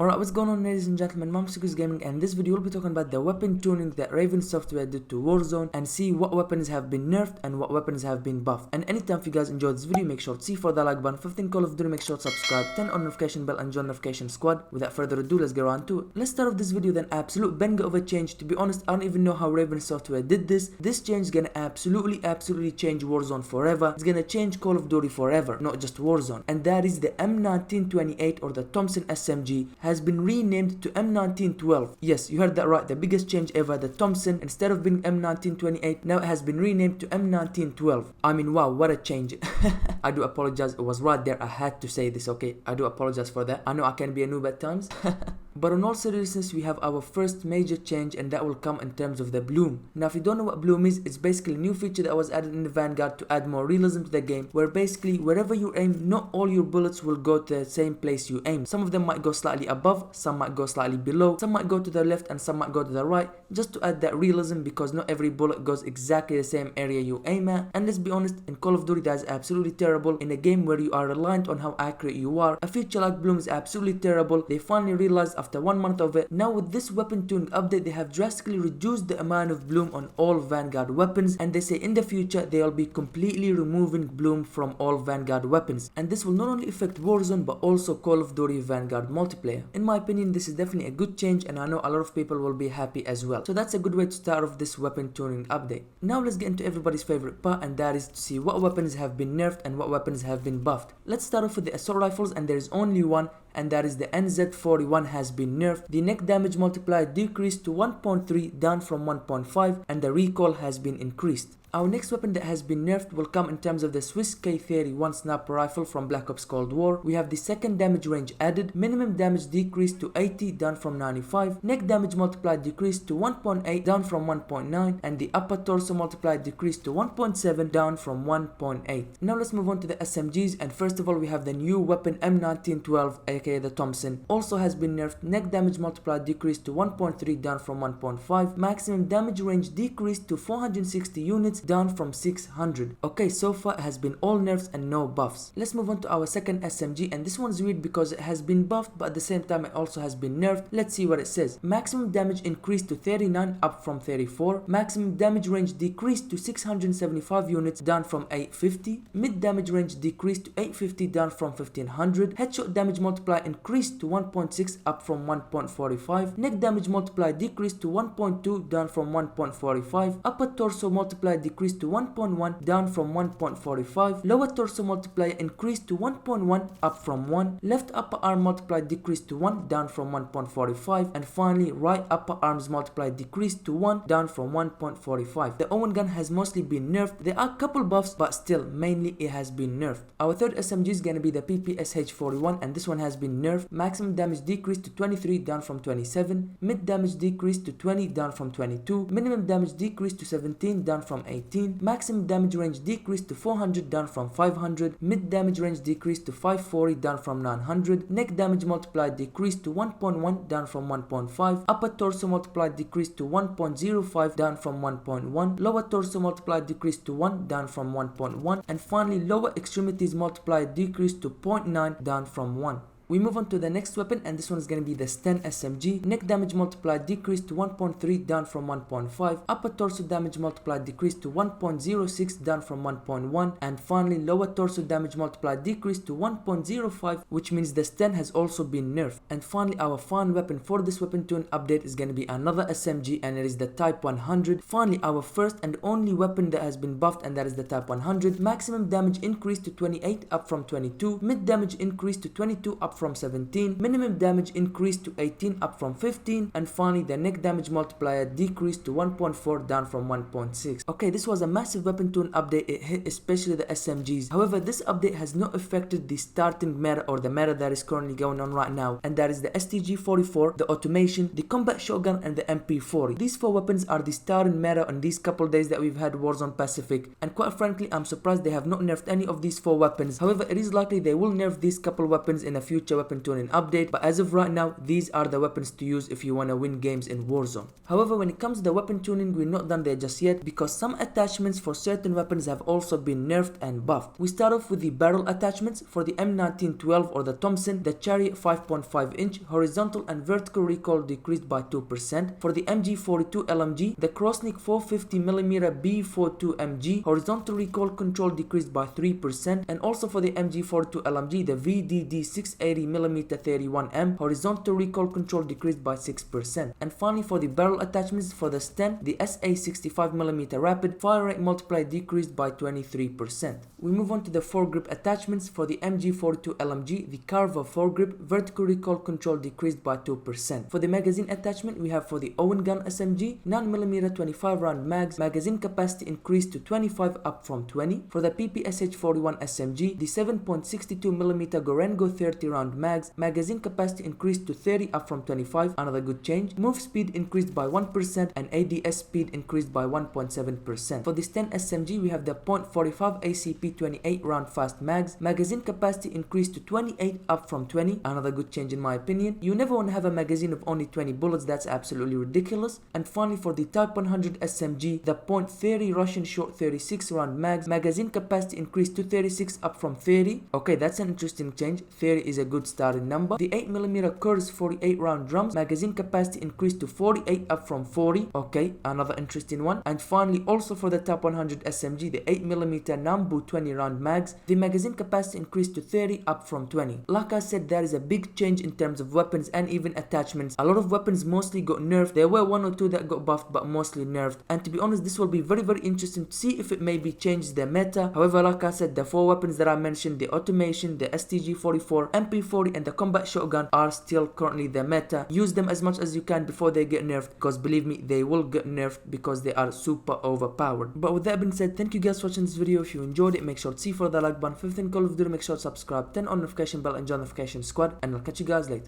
Alright, what's going on, ladies and gentlemen? I'm CTigirsGaming, and in this video we'll be talking about the weapon tuning that Raven Software did to Warzone and see what weapons have been nerfed and what weapons have been buffed. And anytime if you guys enjoyed this video, make sure to see for the like button, 15 Call of Duty, make sure to subscribe, turn on notification bell and join notification squad. Without further ado, let's get on to it. Let's start off this video with an absolute banger of a change. To be honest, I don't even know how Raven Software did this. This change is gonna absolutely change Warzone forever. It's gonna change Call of Duty forever, not just Warzone. And that is the M1928 or the Thompson SMG has been renamed to M1912. Yes, you heard that right. The biggest change ever. The Thompson, instead of being M1928, now it has been renamed to M1912. I mean, wow, what a change. I do apologize. It was right there. I had to say this, okay? I do apologize for that. I know I can be a noob at times. But in all seriousness, we have our first major change, and that will come in terms of the bloom. Now, if you don't know what bloom is, it's basically a new feature that was added in the Vanguard to add more realism to the game, where basically wherever you aim, not all your bullets will go to the same place you aim. Some of them might go slightly above, some might go slightly below, some might go to the left and some might go to the right, just to add that realism, because not every bullet goes exactly the same area you aim at. And let's be honest, in Call of Duty that is absolutely terrible. In a game where you are reliant on how accurate you are, a feature like bloom is absolutely terrible. They finally realized after 1 month of it. Now with this weapon tuning update, they have drastically reduced the amount of bloom on all Vanguard weapons, and they say in the future they will be completely removing bloom from all Vanguard weapons. And this will not only affect Warzone but also Call of Duty Vanguard multiplayer. In my opinion, this is definitely a good change, and I know a lot of people will be happy as well. So that's a good way to start off this weapon tuning update. Now let's get into everybody's favorite part, and that is to see what weapons have been nerfed and what weapons have been buffed. Let's start off with the assault rifles, and there is only one, and that is the NZ41 has been nerfed. The neck damage multiplier decreased to 1.3 down from 1.5, and the recoil has been increased. Our next weapon that has been nerfed will come in terms of the Swiss K31 sniper rifle from Black Ops Cold War. We have the second damage range added, minimum damage decreased to 80 down from 95, neck damage multiplier decreased to 1.8 down from 1.9, and the upper torso multiplier decreased to 1.7 down from 1.8. Now let's move on to the SMGs, and first of all we have the new weapon M1912 aka the Thompson. Also has been nerfed, neck damage multiplier decreased to 1.3 down from 1.5, maximum damage range decreased to 460 units down from 600. Okay, so far it has been all nerfs and no buffs. Let's move on to our second SMG, and this one's weird because it has been buffed but at the same time it also has been nerfed. Let's see what it says. Maximum damage increased to 39 up from 34, maximum damage range decreased to 675 units down from 850, mid damage range decreased to 850 down from 1500, headshot damage multiplier increased to 1.6 up from 1.45, neck damage multiplier decreased to 1.2 down from 1.45, upper torso multiplier decreased to 1.1 down from 1.45, lower torso multiplier increased to 1.1 up from 1, left upper arm multiplier decreased to 1 down from 1.45, and finally right upper arms multiplier decreased to 1 down from 1.45. The Owen gun has mostly been nerfed. There are a couple buffs but still mainly it has been nerfed. Our third SMG is gonna be the PPSH41, and this one has been nerfed. Maximum damage decreased to 23 down from 27, mid damage decreased to 20 down from 22, minimum damage decreased to 17 down from 18, maximum damage range decreased to 400 down from 500, mid damage range decreased to 540 down from 900, neck damage multiplier decreased to 1.1 down from 1.5, upper torso multiplier decreased to 1.05 down from 1.1, lower torso multiplier decreased to 1 down from 1.1, and finally lower extremities multiplier decreased to 0.9 down from 1. We move on to the next weapon, and this one is going to be the Sten SMG. Neck damage multiplier decreased to 1.3 down from 1.5, upper torso damage multiplier decreased to 1.06 down from 1.1, and finally lower torso damage multiplier decreased to 1.05, which means the Sten has also been nerfed. And finally our final weapon for this weapon tune update is going to be another SMG, and it is the Type 100. Finally our first and only weapon that has been buffed, and that is the Type 100. Maximum damage increased to 28 up from 22, mid damage increased to 22 up from 17, minimum damage increased to 18 up from 15, and finally the neck damage multiplier decreased to 1.4 down from 1.6. Okay, this was a massive weapon tune update. It hit especially the SMGs. However, this update has not affected the starting meta or the meta that is currently going on right now, and that is the STG-44, the automation, the combat shotgun, and the MP40. These four weapons are the starting meta on these couple days that we've had Warzone Pacific, and quite frankly I'm surprised they have not nerfed any of these four weapons. However, it is likely they will nerf these couple weapons in the future, future weapon tuning update, but as of right now, these are the weapons to use if you want to win games in Warzone. However, when it comes to the weapon tuning, we're not done there just yet, because some attachments for certain weapons have also been nerfed and buffed. We start off with the barrel attachments. For the M1912 or the Thompson, the Chariot 5.5 inch horizontal and vertical recoil decreased by 2%. For the MG42 LMG, the Crossnick 450mm B42 MG horizontal recoil control decreased by 3%, and also for the MG42 LMG, the VDD 680mm 31M horizontal recoil control decreased by 6%. And finally, for the barrel attachments, for the Sten, the SA65mm rapid fire rate multiplier decreased by 23%. We move on to the foregrip attachments. For the MG42 LMG, the Carver foregrip vertical recoil control decreased by 2%. For the magazine attachment, we have for the Owen Gun SMG 9mm 25 round mags, magazine capacity increased to 25 up from 20. For the PPSH41 SMG, the 7.62mm Gorengo 30 round mags, magazine capacity increased to 30 up from 25, another good change. Move speed increased by 1% and ADS speed increased by 1.7%. For the Sten SMG, we have the .45 ACP 28 round fast mags, magazine capacity increased to 28 up from 20, another good change in my opinion. You never want to have a magazine of only 20 bullets, that's absolutely ridiculous. And finally, for the Type 100 SMG, the .30 Russian short 36 round mags, magazine capacity increased to 36 up from 30. Okay, that's an interesting change. 30 is a good starting number. The 8mm Kurz 48 round drums, magazine capacity increased to 48 up from 40. Okay, another interesting one. And finally, also for the Type 100 SMG, the 8mm Nambu 20 round mags, the magazine capacity increased to 30 up from 20. Like I said, there is a big change in terms of weapons and even attachments. A lot of weapons mostly got nerfed. There were one or two that got buffed, but mostly nerfed. And to be honest, this will be very interesting to see if it maybe changes the meta. However, like I said, the 4 weapons that I mentioned, the automation, the STG-44, MP40 and the combat shotgun are still currently the meta. Use them as much as you can before they get nerfed, because believe me, they will get nerfed because they are super overpowered. But with that being said, thank you guys for watching this video. If you enjoyed it, make sure to see for the like button. 15 Call of Duty, make sure to subscribe, turn on notification bell and join notification squad, and I'll catch you guys later.